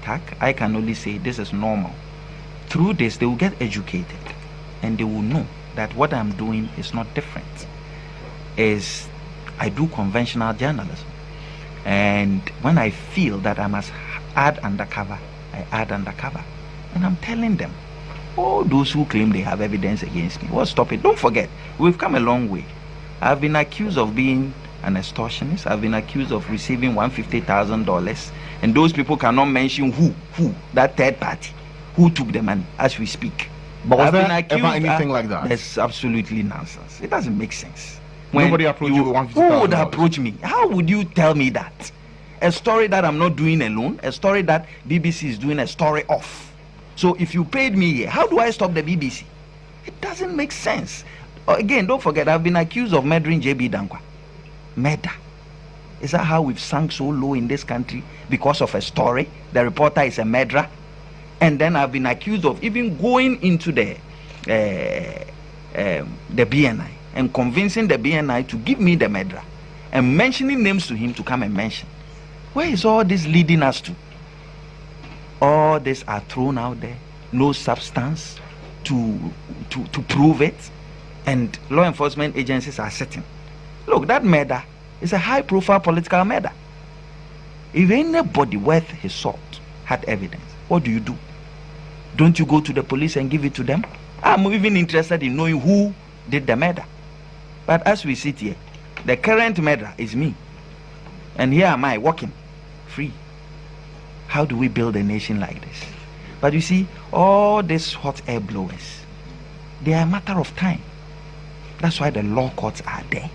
attack, I can only say this is normal. Through this, they will get educated and they will know that what I'm doing is not different. I do conventional journalism. And when I feel that I must add undercover, I add undercover. And I'm telling them, all those who claim they have evidence against me, well, stop it. Don't forget, we've come a long way. I've been accused of being an extortionist. I've been accused of receiving $150,000. And those people cannot mention who, that third party, who took the money as we speak. But was there ever anything like that? That's absolutely nonsense. It doesn't make sense. Nobody approached you with $150,000. Who would approach me? How would you tell me that? A story that I'm not doing alone, a story that BBC is doing a story of. So if you paid me here, how do I stop the BBC? It doesn't make sense. Again, don't forget, I've been accused of murdering J.B. Dankwa. Murder. Is that how we've sunk so low in this country? Because of a story? The reporter is a murderer? And then I've been accused of even going into the BNI and convincing the BNI to give me the murderer and mentioning names to him to come and mention. Where is all this leading us to? All these are thrown out there, no substance to prove it, and law enforcement agencies are sitting. Look, that murder is a high-profile political murder. If anybody worth his salt had evidence, what do? Don't you go to the police and give it to them? I'm even interested in knowing who did the murder. But as we sit here, the current murderer is me, and here am I walking free. How do we build a nation like this? But you see, all these hot air blowers, they are a matter of time. That's why the law courts are there.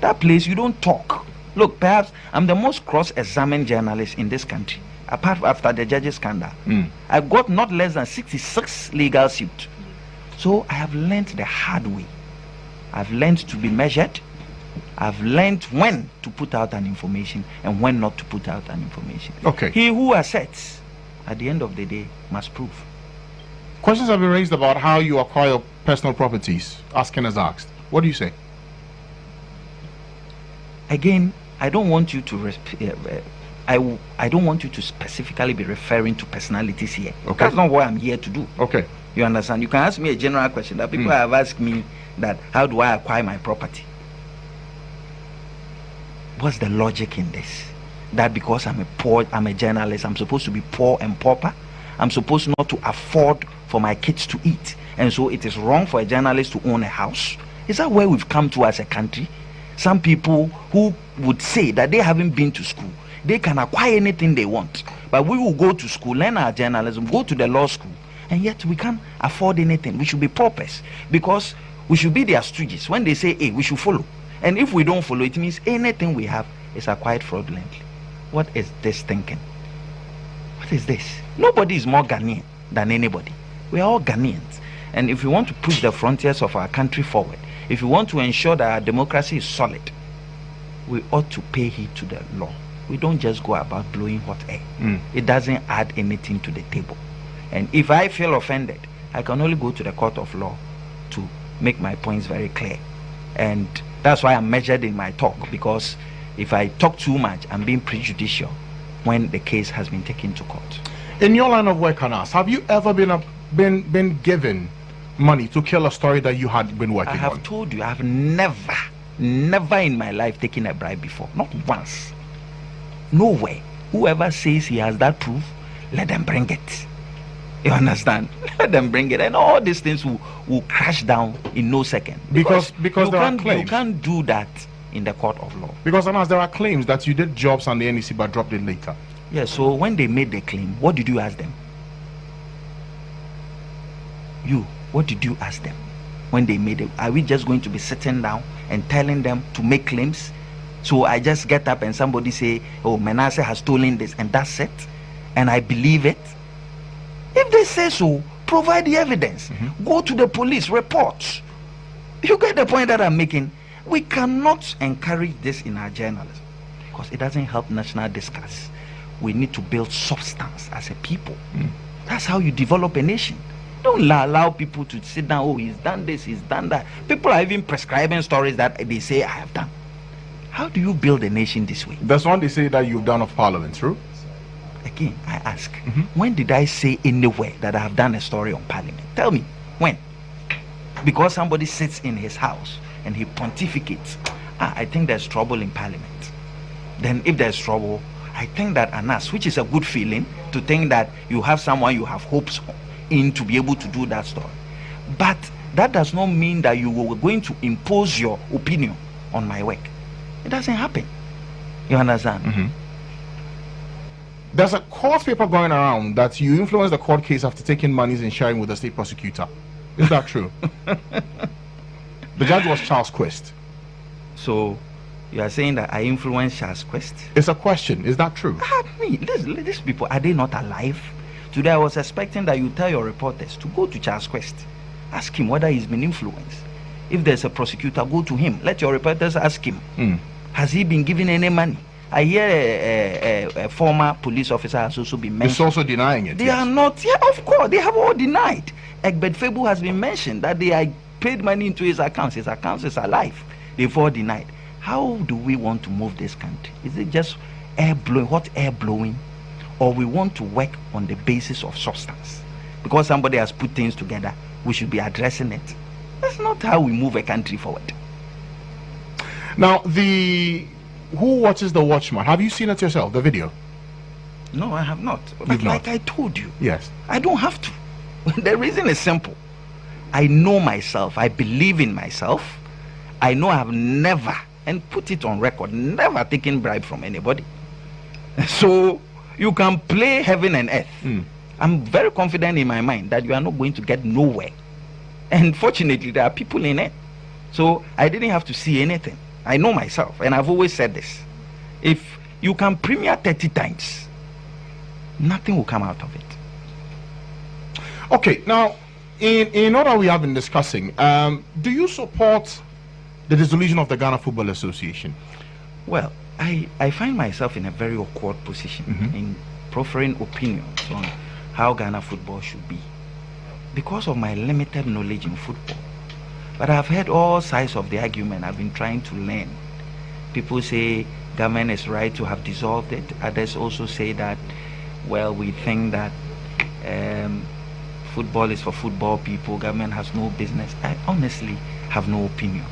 That place, you don't talk. Look, perhaps I'm the most cross-examined journalist in this country, apart after the judges scandal. I got not less than 66 legal suits. So I have learned the hard way. I've learned to be measured. I've learned when to put out an information and when not to put out an information. Okay. He who asserts, at the end of the day, must prove. Questions have been raised about how you acquire personal properties. Asking has asked. What do you say? Again, I don't want you to I don't want you to specifically be referring to personalities here. Okay. That's not what I'm here to do. Okay. You understand? You can ask me a general question that people have asked me, that how do I acquire my property? What's the logic in this? That because I'm a journalist, I'm supposed to be poor and pauper? I'm supposed not to afford for my kids to eat, and so it is wrong for a journalist to own a house? Is that where we've come to as a country? Some people who would say that they haven't been to school, they can acquire anything they want, but we will go to school, learn our journalism, go to the law school, and yet we can't afford anything. We should be paupers because we should be their stooges. When they say A, we should follow. And if we don't follow, it means anything we have is acquired fraudulently. What is this thinking? What is this? Nobody is more Ghanaian than anybody. We are all Ghanaians. And if we want to push the frontiers of our country forward, if we want to ensure that our democracy is solid, we ought to pay heed to the law. We don't just go about blowing hot air. It doesn't add anything to the table. And if I feel offended, I can only go to the court of law to make my points very clear. And that's why I'm measured in my talk, because if I talk too much, I'm being prejudicial when the case has been taken to court. In your line of work, Anas, have you ever been given money to kill a story that you had been working on? I have told you, I've never in my life taken a bribe before. Not once. Nowhere. Whoever says he has that proof, let them bring it. You understand? Let them bring it, and all these things will crash down in no second. Because there are claims. You can't do that in the court of law. Because, Anas, there are claims that you did jobs on the NEC but dropped it later. Yeah, so when they made the claim, what did you ask them? What did you ask them when they made it? Are we just going to be sitting down and telling them to make claims? So I just get up and somebody say, oh, Manasseh has stolen this, and that's it? And I believe it? If they say so, provide the evidence. Go to the police, report. You get the point that I'm making? We cannot encourage this in our journalism because it doesn't help national discourse. We need to build substance as a people. That's how you develop a nation. Don't allow people to sit down, oh, he's done this, he's done that. People are even prescribing stories that they say I have done. How do you build a nation this way? That's one they say that you've done of parliament, true? again, I ask, when did I say anywhere that I have done a story on Parliament? Tell me, when? Because somebody sits in his house and he pontificates. I think there's trouble in Parliament. Then if there's trouble, I think that Anas, which is a good feeling, to think that you have someone you have hopes in to be able to do that story. But that does not mean that you were going to impose your opinion on my work. It doesn't happen. You understand? There's a court paper going around that you influenced the court case after taking monies and sharing with the state prosecutor. Is that true? The judge was Charles Quest. So you are saying that I influenced Charles Quest? It's a question. Is that true? These people, are they not alive? Today I was expecting that you tell your reporters to go to Charles Quest. Ask him whether he's been influenced. If there's a prosecutor, go to him. Let your reporters ask him. Has he been given any money? I hear a former police officer has also been mentioned. He's also denying it. They are not. Yeah, of course. They have all denied. Egbert Febu has been mentioned that they are paid money into his accounts. His accounts is alive. They've all denied. How do we want to move this country? Is it just air blowing, hot air blowing? Or we want to work on the basis of substance? Because somebody has put things together, we should be addressing it. That's not how we move a country forward. Now, who watches The Watchman? Have you seen it yourself, the video? No, I have not. But like I told you, yes, I don't have to. The reason is simple. I know myself. I believe in myself. I know I have never, and put it on record, never taken bribe from anybody. So you can play heaven and earth. I'm very confident in my mind that you are not going to get nowhere. And fortunately, there are people in it. So I didn't have to see anything. I know myself, and I've always said this. If you can premiere 30 times, nothing will come out of it. Okay, now, in order we have been discussing, do you support the dissolution of the Ghana Football Association? Well, I find myself in a very awkward position in proffering opinions on how Ghana football should be because of my limited knowledge in football. But I've heard all sides of the argument. I've been trying to learn. People say government is right to have dissolved it. Others also say that, well, we think that football is for football people. Government has no business. I honestly have no opinion.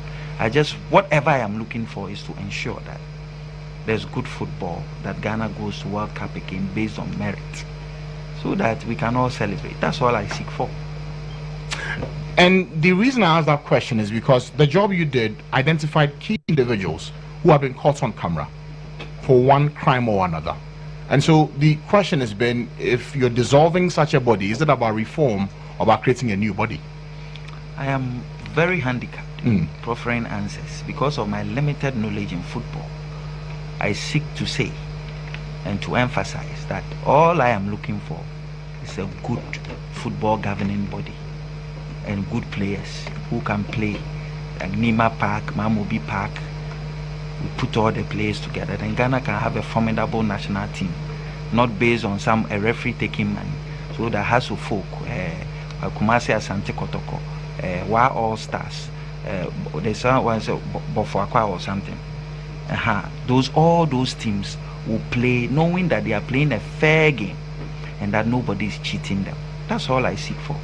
Whatever I am looking for is to ensure that there's good football, that Ghana goes to World Cup again based on merit, so that we can all celebrate. That's all I seek for. And the reason I asked that question is because the job you did identified key individuals who have been caught on camera for one crime or another. And so the question has been, if you're dissolving such a body, is it about reform or about creating a new body? I am very handicapped in proffering answers because of my limited knowledge in football. I seek to say and to emphasize that all I am looking for is a good football governing body and good players who can play, like Nima Park, Mamobi Park. We put all the players together, then Ghana can have a formidable national team, not based on a referee taking money. So that has to folk, Kumasi Asante Kotoko, Wa All Stars, there's one Bofuakwa or something. All those teams will play knowing that they are playing a fair game and that nobody is cheating them. That's all I seek for.